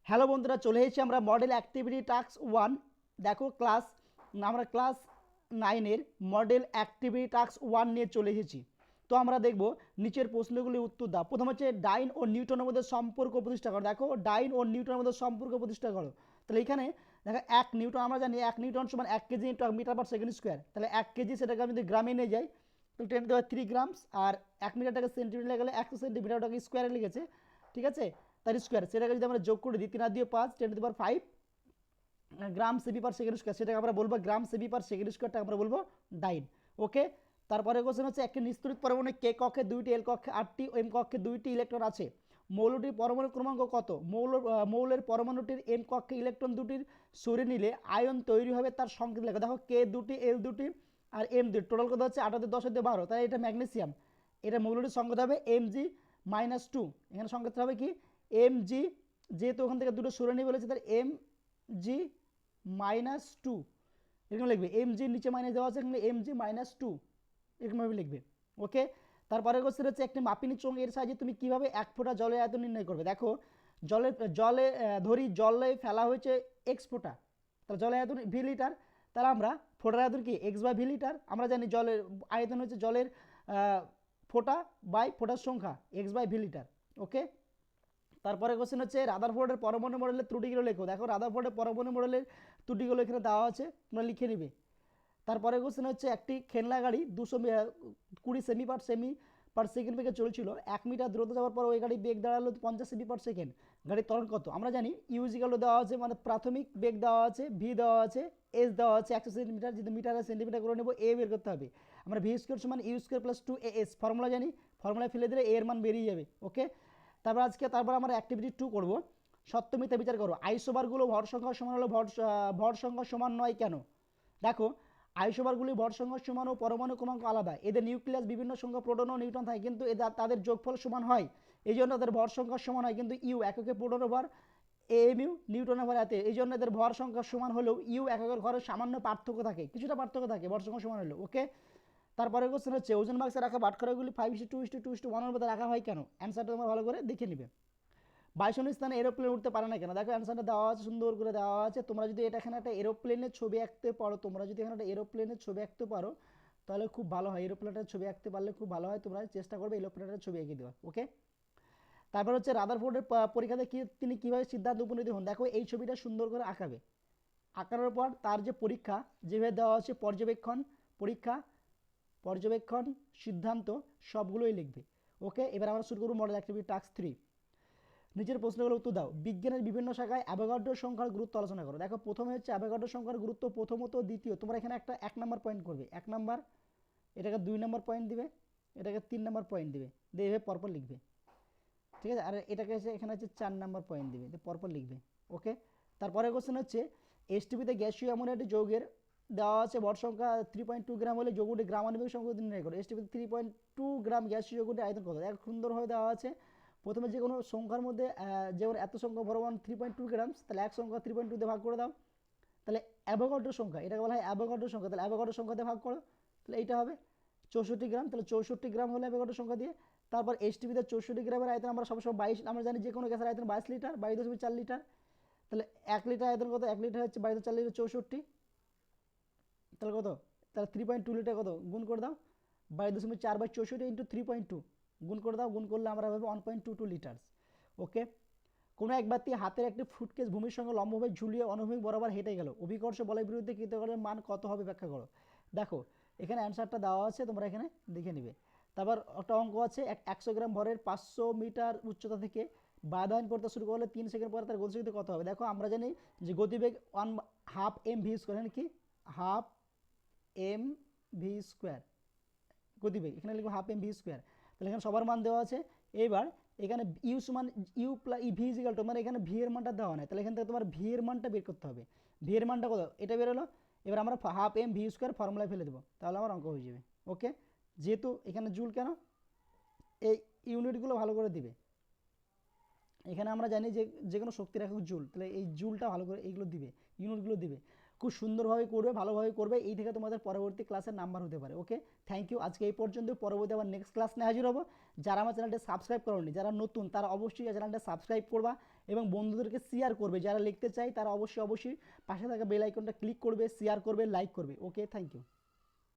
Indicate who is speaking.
Speaker 1: Hello বন্ধুরা, চলে এসেছি আমরা মডেল অ্যাক্টিভিটি টাস্ক 1। দেখো আমরা ক্লাস 9-এর মডেল অ্যাক্টিভিটি টাস্ক 1 নিয়ে চলে এসেছি। তো আমরা দেখব নিচের প্রশ্নগুলির উত্তর দাও। প্রথম হচ্ছে ডাইন ও নিউটনের মধ্যে সম্পর্ক প্রতিষ্ঠা করো। দেখো ডাইন ও নিউটনের মধ্যে সম্পর্ক প্রতিষ্ঠা করো। তাহলে এখানে দেখো 1 নিউটন, আমরা জানি 1 নিউটন সমান 1 KG into metre per second square. তাহলে 1 কেজি সেটাকে আমি যদি গ্রামে নিয়ে যাই তাহলে 10³ গ্রামস, আর 1 মিটারটাকে সেন্টিমিটার গেলে 100 সেন্টিমিটারটাকে স্কোয়ারে লিখেছে, ঠিক আছে। তার স্কোয়ার সেটাকে যদি আমরা যোগ করে দিই 3 আর 2 5, 10⁵ গ্রাম সেমি পার সেকেন্ড স্কোয়ার, সেটাকে আমরা বলবো গ্রাম সেমি পার সেকেন্ড স্কোয়ারটা আমরা বলবো ডাইন। ওকে, তারপরে কোশ্চেন হচ্ছে একটি নিস্তরিত পরমাণু কে কক্ষে 2টি, এল কক্ষে 8টি, এম কক্ষে 2টি ইলেকট্রন আছে। মৌলটির পরমাণু ক্রমাঙ্ক কত? মৌলের পরমাণুটির এম কক্ষে ইলেকট্রন দুটির সরিয়ে নিলে আয়ন তৈরি হবে, তার সংকেত লেখা। দেখো কে 2টি, এল 2টি আর এম 2, টোটাল কত হচ্ছে 8 10 12। তাই এটা ম্যাগনেসিয়াম, এটা মৌলটির সংকেত হবে Mg-2। এখানে সংকেত হবে কি Mg, যেহেতু ওখান থেকে দুটো সরিয়ে নিয়ে বলেছে তার Mg-2 এরকম লিখবে। Mg নিচে মাইনাস দেওয়া আছে, এখানে Mg-2 এরকমভাবে লিখবে। ওকে, তারপরে কোশ্চেন হচ্ছে একটি মাপিনী চোঙ এর সাহায্যে তুমি কিভাবে 1 ফোঁটা জলের আয়তন নির্ণয় করবে। দেখো ধরি জলে ফেলা হয়েছে x ফোঁটা, তাহলে জলের আয়তন ভি লিটার, তাহলে আমরা ফোঁটার আয়তন কি x/v লিটার। আমরা জানি জলের আয়তন হচ্ছে জলের ফোঁটা বাই ফোঁটার সংখ্যা x/v লিটার। ওকে, তারপরে কোশ্চেন হচ্ছে রাদারফোর্ডের পরমাণু মডেলের ত্রুটিগুলো লেখো। দেখো রাদারফোর্ডের পরমাণু মডেলের ত্রুটিগুলো এখানে দেওয়া আছে, তোমরা লিখে নিবে। তারপরে কোশ্চেন হচ্ছে একটি খেলনা গাড়ি 220 সেমি পার সেকেন্ড বেগে চলছিল। 1 মিটার দ্রুত যাওয়ার পর ওই গাড়ি বেগ দাঁড়ালো 50 সেমি পার সেকেন্ড। গাড়ির ত্বরণ কত? আমরা জানি ইউজিক্যালও দেওয়া আছে, মানে প্রাথমিক বেগ দেওয়া আছে, ভি দেওয়া আছে, এস দেওয়া আছে 100 সেন্টিমিটার, যদি মিটার আর সেন্টিমিটার করে নেবো, এ বের করতে হবে। আমরা ভি স্কোয়ার সমান U square plus 2as formula জানি, ফর্মুলায় ফেলে দিলে এ এর মান বেরিয়ে যাবে। ওকে, তারপর আমরা অ্যাক্টিভিটি 2 করব। সত্য মিথ্যা বিচার করো। আইসোবারগুলো ভর সংখ্যা সমান হলো ভর সংখ্যা সমান নয় কেন? দেখো আইসোবারগুলি ভর সংখ্যা সমান ও পরমাণু ক্রমাঙ্ক আলাদা। এদের নিউক্লিয়াস বিভিন্ন সংখ্যা প্রোটন ও নিউট্রন থাকে, কিন্তু তাদের যোগফল সমান হয়, এই জন্য তাদের ভর সংখ্যা সমান হয়। কিন্তু ইউ এককে প্রোটনের ভর, এমইউ নিউটনের ভর এতে, এই জন্য এদের ভর সংখ্যা সমান হলেও ইউ এককের ঘরে সামান্য পার্থক্য থাকে, কিছুটা পার্থক্য থাকে, ভর সংখ্যা সমান হলেও। ওকে, তারপরে কোশ্চেন হচ্ছে ওজন বাক্সে রাখা বাটখারাগুলি 5:2:2:1 মধ্যে রাখা হয় কেন? অ্যান্সারটা তোমরা ভালো করে দেখে নিবে। 22 স্থানে এরোপ্লেন উঠতে পারে না কেন? দেখো অ্যান্সারটা দেওয়া আছে, সুন্দর করে দেওয়া আছে। তোমরা যদি এটা এখানে একটা এরোপ্লেনের ছবি আঁকতে পারো, তাহলে খুব ভালো হয়। এরোপ্লেনের ছবি আঁকতে পারলে খুব ভালো হয়, তোমরা চেষ্টা করবে এরোপ্লেনের ছবি এঁকে দেওয়া। ওকে, তারপর হচ্ছে রাদারফোর্ডের পরীক্ষাতে তিনি কীভাবে সিদ্ধান্ত উপনীত হন। দেখো এই ছবিটা সুন্দর করে আঁকাবে, আঁকানোর পর তার যে পরীক্ষা যেভাবে দেওয়া আছে, পর্যবেক্ষণ, সিদ্ধান্ত সবগুলোই লিখবে। ওকে, এবার আমরা শুরু করব মডেল অ্যাক্টিভিটি টাস্ক 3। নিচের প্রশ্নগুলোর উত্তর দাও। বিজ্ঞানের বিভিন্ন শাখায় অ্যাভোগাড্রো সংখ্যার গুরুত্ব আলোচনা করো। দেখো প্রথমে হচ্ছে অ্যাভোগাড্রো সংখ্যার গুরুত্ব, প্রথমত দ্বিতীয়। তোমরা এখানে একটা 1 নম্বর পয়েন্ট করবে, 1 নম্বর, এটাকে 2 নম্বর পয়েন্ট দিবে, এটাকে 3 নম্বর পয়েন্ট দিবে, দিয়ে এভাবে পরপর লিখবে, ঠিক আছে। আর এটাকে এখানে হচ্ছে 4 নম্বর পয়েন্ট দিবে, পরপর লিখবে। ওকে, তারপরে কোশ্চেন হচ্ছে এসটিপিতে গ্যাসীয় এমন একটি যৌগের দেওয়া আছে ভর সংখ্যা 3.2 গ্রাম হলে যৌগটি গ্রামাণবিক সংখ্যা নির্ণয় করো। এসটিপিতে 3.2 গ্রাম গ্যাসীয় যৌগটির আয়তন কত? এক সুন্দরভাবে দেওয়া আছে। প্রথমে যে কোনো সংখ্যার মধ্যে যেমন এত সংখ্যা পরমাণু 3.2 গ্রাম, তাহলে এক সংখ্যা 3.2 দিয়ে ভাগ করে দাও, তাহলে অ্যাভোগাড্রো সংখ্যা, এটাকে বলা হয় অ্যাভোগাড্রো সংখ্যা। তাহলে অ্যাভোগাড্রো সংখ্যা দিয়ে ভাগ করো, তাহলে এইটা হবে 64 গ্রাম। তাহলে 64 গ্রাম হলে অ্যাভোগাড্রো সংখ্যা দিয়ে। তারপর এসটিপিতে 64 গ্রামের আয়তন আমরা সবসময় 22, আমরা জানি যে কোনো গ্যাসের আয়তন 22 লিটার, 22.4 লিটার। তাহলে 1 লিটার আয়তন কত? 1 লিটার হচ্ছে 22.4 লিটার 64, তাহলে কত? তাহলে 3.2 লিটার কত? গুণ করে দাও, 22.4/64 ইন্টু 3.2 গুণ করে দাও, গুণ করলে আমরা পাবো 1.22 লিটার্স। ওকে, কোনো এক ব্যক্তি হাতের একটি ফুটকেস ভূমির সঙ্গে লম্বভাবে ঝুলিয়ে অনুভূমিক বরাবর হেঁটে গেল, অভিকর্ষ বলের বিরুদ্ধে কৃতকার্যের মান কত হবে ব্যাখ্যা করো। দেখো এখানে অ্যান্সারটা দেওয়া আছে, তোমরা এখানে দেখে নিবে। তারপর একটা অঙ্ক আছে, 100 গ্রাম ভরের 500 মিটার উচ্চতা থেকে বাধায়ন করতে শুরু করলে 3 সেকেন্ড পরে তার গতিশক্তি কত হবে। দেখো আমরা জানি যে গতিবেগ 1/2 mv স্কোয়ার, কি 1/2 mv স্কোয়ার গতিবেগ, এখানে লিখবো 1/2 mv স্কোয়ার। তাহলে এখানে সবার মান দেওয়া আছে। এবার এখানে ইউ সমান U plus V is equal to, মানে এখানে ভি এর মানটা দেওয়া নাই, তাহলে এখান থেকে তোমার ভি এর মানটা বের করতে হবে। ভি এর মানটা কত? এটা বেরোলো। এবার আমরা 1/2 mv স্কোয়ার ফর্মুলায় ফেলে দেবো, তাহলে আমার অঙ্ক হয়ে যাবে। ওকে, যেহেতু এখানে জুল কেন, এই ইউনিটগুলো ভালো করে দিবে। এখানে আমরা জানি যে যে কোনো শক্তির একক জুল, তাহলে এই জুলটা ভালো করে এইগুলো দিবে, ইউনিটগুলো দিবে। খুব সুন্দরভাবে করবে, ভালোভাবে করবে, এই থেকে তোমাদের পরবর্তী ক্লাসের নাম্বার হতে পারে। ওকে, থ্যাংক ইউ। আজকে এই পর্যন্ত, পরবর্তী আবার নেক্সট ক্লাস নিয়ে হাজির হবো। যারা আমার চ্যানেলটা সাবস্ক্রাইব করোনি, যারা নতুন, তারা অবশ্যই চ্যানেলটা সাবস্ক্রাইব করবা এবং বন্ধুদেরকে শেয়ার করবে। যারা লিখতে চাই তারা অবশ্যই পাশে থাকা বেল আইকনটা ক্লিক করবে, শেয়ার করবে, লাইক করবে। ওকে, থ্যাংক ইউ।